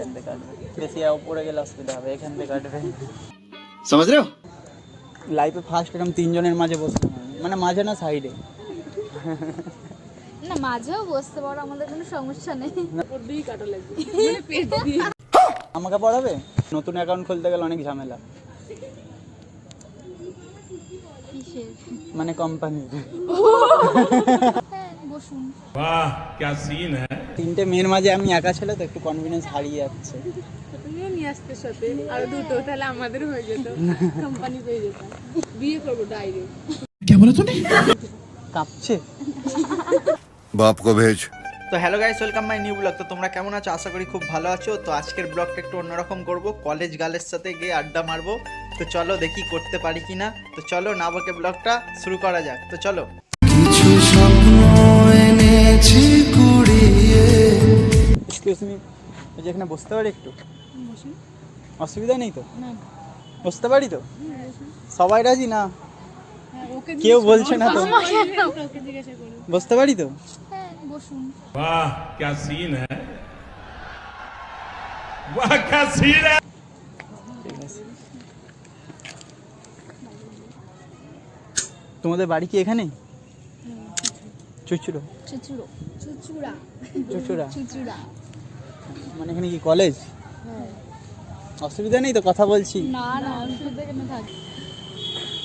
এখান থেকে কাটবে, বেশি উপরে গেলে অসুবিধা হবে, এখান থেকে কাটবে। समझ रहे हो? লাইফে ফার্স্ট এরকম তিনজনের মাঝে বসলাম আমি, মানে মাঝে না সাইডে। না মাঝেও বসতে পারো, আমাদের কোনো সমস্যা নেই। আমাকে পড়াবে? নতুন অ্যাকাউন্ট খুলতে গেলে অনেক ঝামেলা, কিসের? মানে কোম্পানি। হ্যাঁ বসুন। वाह क्या सीन है। তিনটে মেয়ের মাঝে আমি একা ছেলে তো একটু কনফিডেন্স হারিয়ে যাচ্ছে। তুমিও নিয়ে আসতে সাথে আরো দুটো, তাহলে আমাদের হয়ে যেত, কোম্পানি পেয়ে যেতাম, বিয়ে করবো ডাইরেক্ট। क्या बोला तूने? কাঁপছে। बाप को भेज। তো hello guys, welcome my new blog. তো তোমরা কেমন আছো? আশা করি খুব ভালো আছো। তো আজকের ব্লগটা একটু অন্যরকম করব, কলেজ গার্লের সাথে গিয়ে আড্ডা মারবো। তো চলো দেখি করতে পারি কিনা। তো চলো না বকে ব্লগটা শুরু করা যাক। তো চলো। এক্সকিউজ মি, যেখানে বসতে পারি একটু? অসুবিধা নেই তো? বসতে পারি তো? সবাই রাজি না? কেউ বলছে না তো? বসতে পারি তো? হ্যাঁ বসুন। वाह क्या सीन है। वाह क्या सीन है। ঠিক আছে। তোমাদের বাড়ি কি এখানে? চুচুড়ো? চুচুড়ো। চুচুড়া। চুচুড়া চুচুড়া। মানে এখানে কি কলেজ? অসুবিধা নেই তো, কথা বলছি। না না অসুবিধা কেন থাকবে?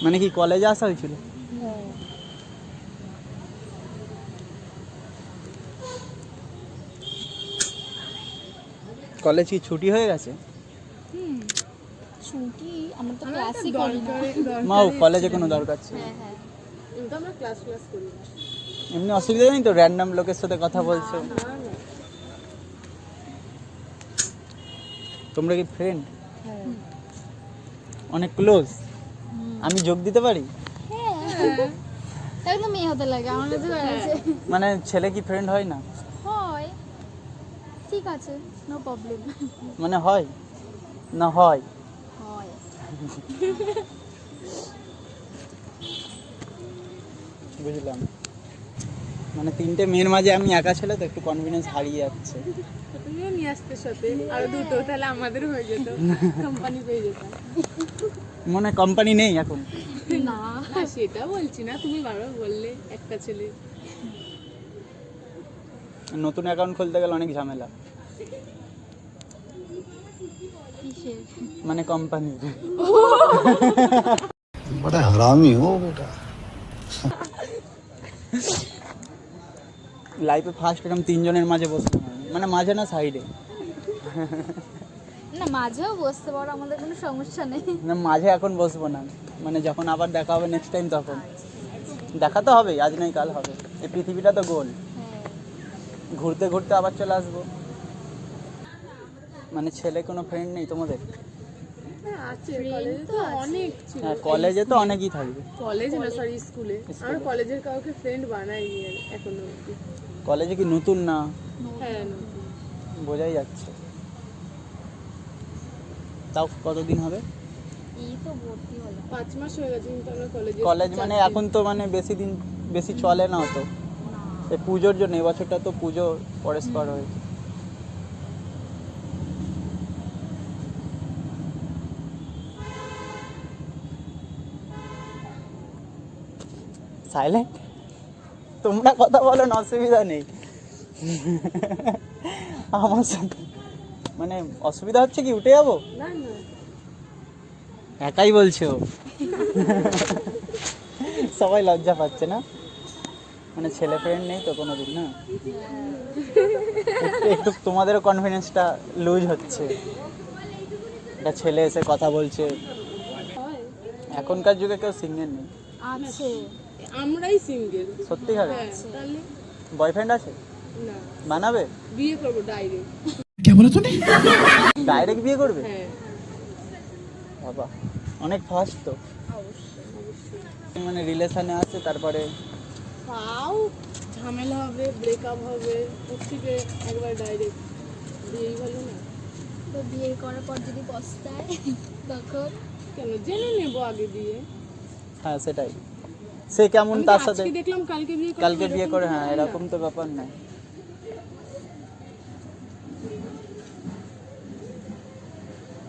মানে কি কলেজে আসা হয়েছিল? কলেজ কি ছুটি হয়ে গেছে? ছুটি আমার তো ক্লাসই করি না। মাও কলেজে কোনো দরকার ছিল? হ্যাঁ হ্যাঁ। কিন্তু আমরা ক্লাস করি না। এমনি অসুবিধা নেই তো, র্যান্ডম লোকের সাথে কথা বলছো? তোমরা কি ফ্রেন্ড? অনেক ক্লোজ? আমি যোগ দিতে পারি? হ্যাঁ একদম মেয়ে হতে লাগে আমার কাছে আছে। মানে ছেলে কি ফ্রেন্ড হয় না? হয়, ঠিক আছে, নো প্রবলেম। মানে হয় না? হয়। হয়। বুঝলাম। মানে তিনটে মেয়ের মাঝে আমি একা ছেলে তো একটু কনফিডেন্স হারিয়ে যাচ্ছে। তুমিও নিয়ে আসতে সাথে আরো দুটো, তাহলে আমাদের হয়ে যেত, কোম্পানি পেয়ে যেতাম। মনে কোম্পানি নেই এখন? না না সেটা বলছি না, তুমি বারবার বললে একটা ছেলে। নতুন অ্যাকাউন্ট খুলতে গেলে অনেক ঝামেলা, কিসের? মানে কোম্পানি। बड़ा हरामी हो बेटा। লাইফে ফার্স্ট এরকম তিনজনের মাঝে বসলাম আমি, মানে মাঝে না সাইডে। না মাঝেও বসতে পারো, আমাদের কোনো সমস্যা নেই। না মাঝে এখন বসবো না, মানে যখন আবার দেখা হবে নেক্সট টাইম তখন। দেখা তো হবেই, আজ নয় কাল হবে। এই পৃথিবীটা তো গোল, হ্যাঁ ঘুরতে ঘুরতে আবার চলে আসবো। মানে ছেলে কোনো ফ্রেন্ড নেই তোমাদের? হ্যাঁ আছে, কলেজে তো অনেক ছিল। হ্যাঁ কলেজে তো অনেকই থাকবে। কলেজে না, সরি স্কুলে। আমরা কলেজের কাউকে ফ্রেন্ড বানাইনি এখনো অব্দি। কলেজে কি নতুন না? হ্যাঁ বোঝাই যাচ্ছে। তাও কতদিন হবে? এই তো ভর্তি হলো। 5 মাস হয়ে গেছে কিন্তু আমরা কলেজে। কলেজ মানে এখন তো মানে বেশি দিন বেশি চলে না তো, এই পুজোর জন্য। এবছরটা তো পুজো পরস্পর হয়েছে। সাইলেন্ট? তোমরা কথা বলো না, অসুবিধা নেই। আমার সাথে মানে অসুবিধা হচ্ছে কি, উঠে যাবো? না না একাই বলছো? সবাই লজ্জা পাচ্ছে না? মানে ছেলে ফ্রেন্ড নেই তো কোনোদিন না? একটু তোমাদেরও কনফিডেন্সটা লুজ হচ্ছে। একটা ছেলে এসে কথা বলছে। এখনকার যুগে কেউ সিঙ্গেল নেই। আছে। আমরাই সিঙ্গেল। সত্যিকার? হ্যাঁ তাহলে বয়ফ্রেন্ড আছে? না, বানাবে? বিয়ে করবো ডাইরেক্ট। क्या बोला तूने? ডাইরেক্ট বিয়ে করবে? হ্যাঁ বাবা অনেক ফাস্ট তো। মানে রিলেশনে আছে তারপরে তাও ঝামেলা হবে, ব্রেকআপ হবে, ওর থেকে একবার ডাইরেক্ট বিয়েই ভালো না? তো বিয়ে করার পর যদি পস্তায় তখন? কেন, জেনে নেবো আগে দিয়ে। হ্যাঁ সেটাই। সে কেমন আমি তো তার সাথে আজকে দেখলাম কালকে বিয়ে করে, কালকে বিয়ে এরকম করে, তো হ্যাঁ হয় না। এরকম তো ব্যাপার নাই।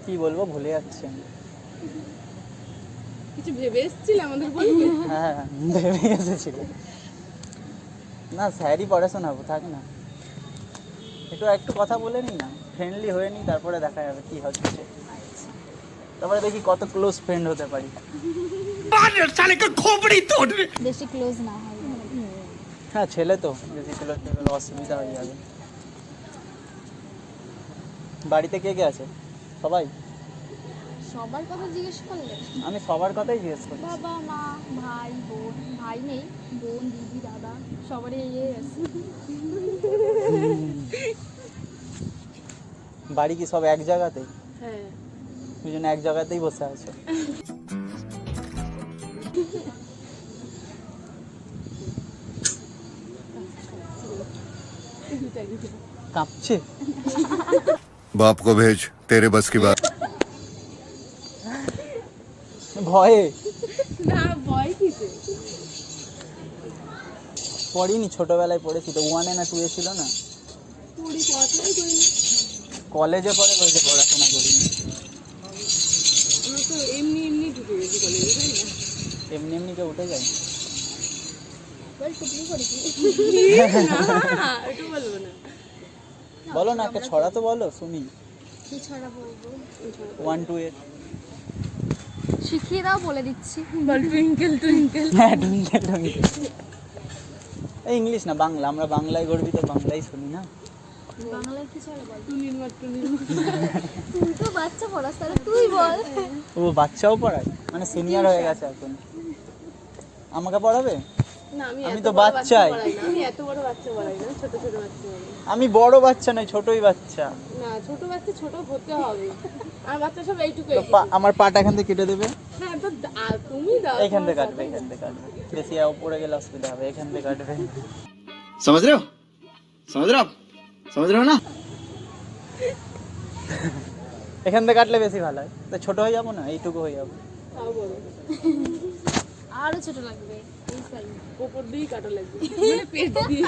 কি বলবো ভুলে যাচ্ছি আমি। কিছু ভেবে এসেছিলে আমাদের বলবে? হ্যাঁ ভেবে এসেছিল। না স্যারই পড়াশোনাবো থাক না, একটু কথা বলে নি না, ফ্রেন্ডলি হয়ে নি, তারপরে দেখা যাবে কি হচ্ছে, তারপরে দেখি কত ক্লোজ ফ্রেন্ড হতে পারি। বেশি ক্লোজ না হয়। হ্যাঁ ছেলে তো বেশি ক্লোজ হলে অসুবিধা হয়ে যাবে। বাড়িতে কে কে আছে? সবাই? সবার কথা জিজ্ঞেস করলে? আমি সবার কথাই জিজ্ঞেস করি। বাবা মা ভাই বোন, ভাই নেই, বোন দিদি দাদা সবারই আছে। বাড়ি কি সব এক জায়গাতেই? হ্যাঁ দুজনে এক জায়গাতেই বসে আছো? কাঁপছে? बाप को भेज तेरे बस की बात ভয়ে না ভয় কিসে? পড়িনি, ছোটবেলায় পড়েছি তো, 1 না 2 ছিল না, পুরি পড়াশোনাই করিনি। কলেজে পড়ে বলতে পড়াশোনা করিনি। আমরা তো এমনি এমনি ঢুকে গেছি কলেজে, তাই না? এমনি এমনি কেউ উঠে যায়? বল টুকলি করেছি। না এটা বলবো না। বলো না, একটা ছড়া তো বলো শুনি। কি ছড়া বলবো? 1 2 এর। শিখিয়ে দাও, বলে দিচ্ছি। বল টুইঙ্কেল টুইঙ্কেল। হ্যাঁ টুইঙ্কেল টুইঙ্কেল। এই ইংলিশ না বাংলা, আমরা বাংলায় গর্বিত, বাংলাই শুনি না। বাংলায় কি ছড়া বল? টুনির মার টুনির মার। তুই তো বাচ্চা পড়াস, তাহলে তুই বল। ও বাচ্চাও পড়ায়, মানে সিনিয়র হয়ে গেছে এখন। আমাকে পড়াবে? না আমি আমি এত তো বড় বাচ্চাই। পড়াই না, আমি এত বড় বাচ্চা পড়াই না, ছোট ছোট বাচ্চা পড়াই। আমি বড় বাচ্চা নই, ছোটই বাচ্চা। না ছোট বাচ্চা ছোট হতে হবে, আর বাচ্চা সব এইটুকু তো আমার পাটা এখান থেকে কেটে দেবে। হ্যাঁ তো তুমি দাও, এইখান থেকে কাটবে, এখান থেকে কাটবে, বেশি উপরে গেলে অসুবিধা হবে, এখান থেকে কাটবে। समझ रहे हो समझ रहे हो आप समझ रहे हो ना এখান থেকে কাটলে বেশি ভালো হয়, তো ছোট হয়ে যাবো না, এইটুকু হয়ে যাবো। তাও বলো আরো ছোট লাগবে এই সাইজ। উপর দিয়েই কাটা লাগবে, মানে পেট দিয়ে।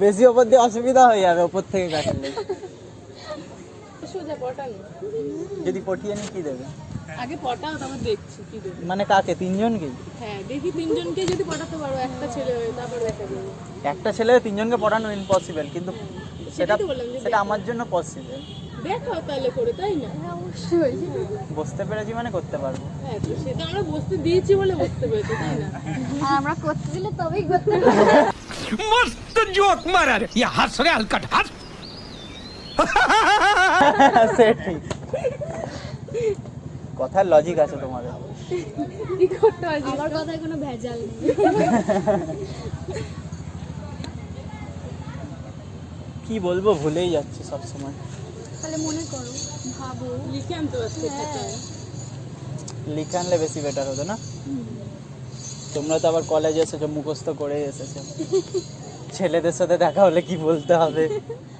বেশি ওপর দিয়ে অসুবিধা হয়ে যাবে, ওপর থেকে কাটলে। সোজা পটানো, যদি পটিয়ে নি কি দেবে? আগে পটাও তারপর দেখছি কি দেবে। মানে কাকে? 3 জনকেই? হ্যাঁ দেখি 3 জনকে যদি পটাতে পারো, একটা ছেলে হয়ে তারপর দেখা যাবে। একটা ছেলে 3 জনকে পড়ানো ইম্পসিবল, কিন্তু সেটা সেটাই তো বললাম যে সেটা আমার জন্য পসিবল। দেখো তাহলে করে, তাই না? হ্যাঁ অবশ্যই। বুঝতে পেরেছি মানে করতে পারবো। হ্যাঁ তো সেটা আমরা বসতে দিয়েছি বলে বসতে পেরেছি, তাই না? আর আমরা করতে দিলে তবেই করতে পারবো। मस्त जोक मारा रे ये हंस रे हलकट हंस সে ঠিক, কথার লজিক আছে তোমাদের। কি করতে হয় আমার কথায় কোনো ভেজাল নেই। কি বলবো ভুলেই যাচ্ছি সব সময়। তাহলে মনে করো, ভাবো। লিখে আনতে পারছি খাতায়। লিখে আনলে বেশি বেটার হতো না? তোমরা তো আবার কলেজে এসেছো, মুখস্থ করে এসেছো। ছেলেদের সাথে দেখা হলে কি বলতে হবে,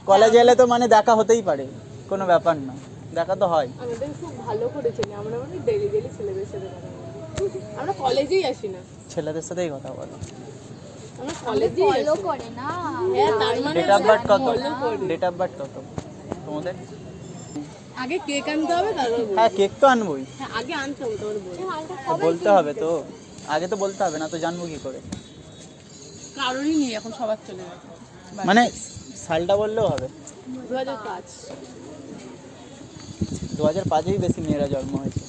কলেজে এলে তো মানে দেখা হতেই পারে, কোনো ব্যাপার না, দেখা তো হয়। আমাদের খুব ভালো করেছে, আমরা মানে ডেলি ডেলি ছেলেদের সাথে কথা বলি। আমরা কলেজেই আসি না, ছেলেদের সাথেই কথা বলো। আমরা কলেজেই ফলো আসি। করে না। হ্যাঁ তার মানে ডেট অফ বার্থ কত? follow করি। ডেট অফ বার্থ কত তোমাদের? আগে কেক আনতে হবে তারপর বলবো। হ্যাঁ কেক তো আনবোই, হ্যাঁ আগে আনতে হবে তারপর বলবো। বলতে হবে তো, আগে তো বলতে হবে না তো, জানবো কি করে? কারোরই নেই এখন, সবার চলে গেছে। মানে সালটা বললেও হবে। 2005। 2005-এই বেশি মেয়েরা জন্ম হয়েছে,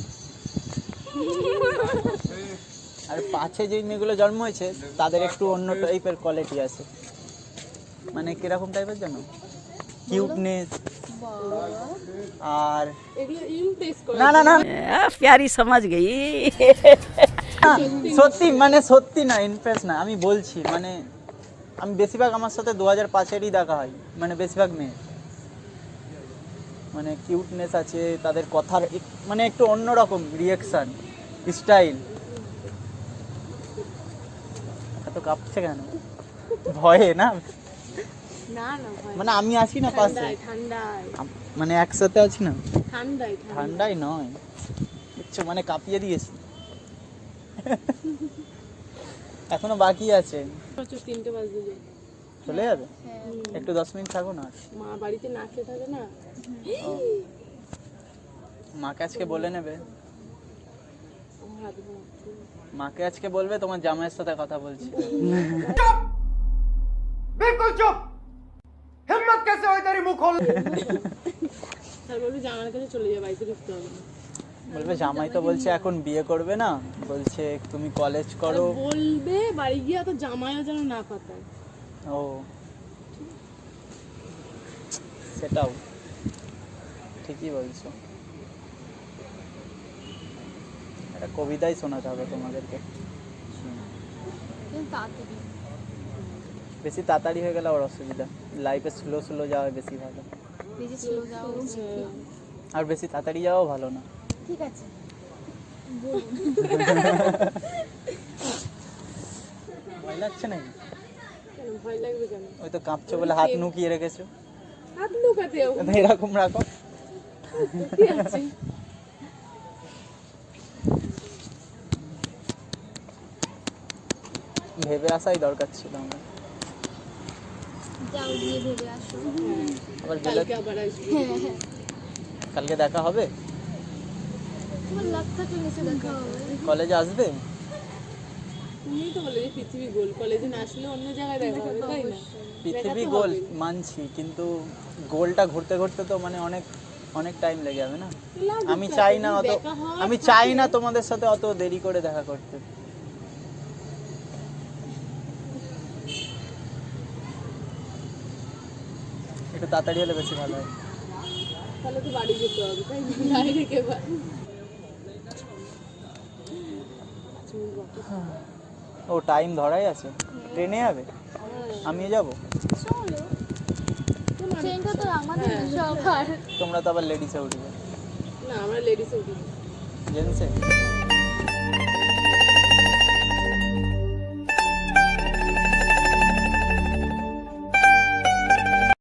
আর 5-এ যেই মেয়েগুলো জন্ম হয়েছে তাদের একটু অন্য টাইপের কোয়ালিটি আছে। মানে কিরকম টাইপের জানো? কিউটনেস আর এগুলো ইমপ্রেস করে। না না না प्यारी समझ गई সত্যি, মানে সত্যি না, ইমপ্রেস না, আমি বলছি মানে আমি বেশিরভাগ আমার সাথে 2005-এরই দেখা হয়, মানে বেশিরভাগ মেয়ে মানে কিউটনেস আছে, তাদের কথার মানে একটু অন্যরকম রিয়াকশন স্টাইল। এত কাঁপছে কেন? ভয়ে না? না না ভাই, মানে আমি আছি না পাশে, ঠান্ডায় ঠান্ডায় মানে একসাথে আছি না, ঠান্ডায় ঠান্ডায়। ঠান্ডাই নয় বুঝছো, মানে কাঁপিয়ে দিয়েছি। এখনো বাকি আছে। 3টে বাজে। চলে যাবে? হ্যাঁ একটু 10 মিনিট থাকো না। মা বাড়িতে না খেয়ে থাকে না। মাকে আজকে বলে নেবে, আমার হাত ঘামছে। মাকে আজকে বলবে তোমার জামাইয়ের সাথে কথা বলছি। बिल्कुल चुप हिम्मत कैसे हुई तेरी मुंह खोल তারপরে জামার কাছে চলে যাবে, বাড়িতে ঢুকতে হবে না। বলবে জামাই তো বলছে এখন বিয়ে করবে না, বলছে তুমি কলেজ আর করো। বলবে বাড়ি গিয়ে তো জামাইও যেন না পাতায়। ও সেটাও ঠিকই বলছো। একটা কবিতাই শোনাতে হবে তোমাদেরকে। কিন্তু তাড়াতাড়ি বেশি তাড়াতাড়ি হয়ে গেলে ওর অসুবিধা, লাইফে স্লো স্লো যাওয়া বেশি ভালো, বেশি স্লো যাও আর বেশি তাড়াতাড়ি যাওয়াও ভালো না। ঠিক আছে ভয় লাগছে নাকি? কেন ভয় লাগবে কেন? ওই তো কাঁপছো বলে হাত নুকিয়ে রেখেছো। হাত লুকাতে হবে। এরকম রাখো। কি আছে? ভেবে আসাই দরকার ছিল আমার। যাও গিয়ে ভেবে আসো। আবার গেলে কালকে আবার আসবে। কালকে দেখা হবে, তোমার লাখ থাকলে নিচে দেখা হবে। কলেজে আসবে। তুমিই তো বলে যে পৃথিবী গোল, কলেজে না আসলে অন্য জায়গায় দেখা হবে, তাই না? পৃথিবী দেখা তো গোল হবেই। মানছি, কিন্তু গোলটা ঘুরতে ঘুরতে তো মানে অনেক অনেক টাইম লেগে যাবে না। লাগুক আমি না, চাই না কিন্তু অত, দেখা হওয়ার আমি থাকে। চাই না তোমাদের সাথে অত দেরি করে দেখা করতে। একটু তাড়াতাড়ি হলে বেশি ভালো হয়। তাহলে তো বাড়ি যেতে হবে, তাই না? বাইরে কে বাড়ি? ও টাইম ধরাই আছে, ট্রেনে যাবে, আমিও যাব। চলো ট্রেনটা তো আমাদের সবার। তোমরা তো আবার লেডিসে উঠবে, না, আমরা লেডিসে উঠি। জেন্টসে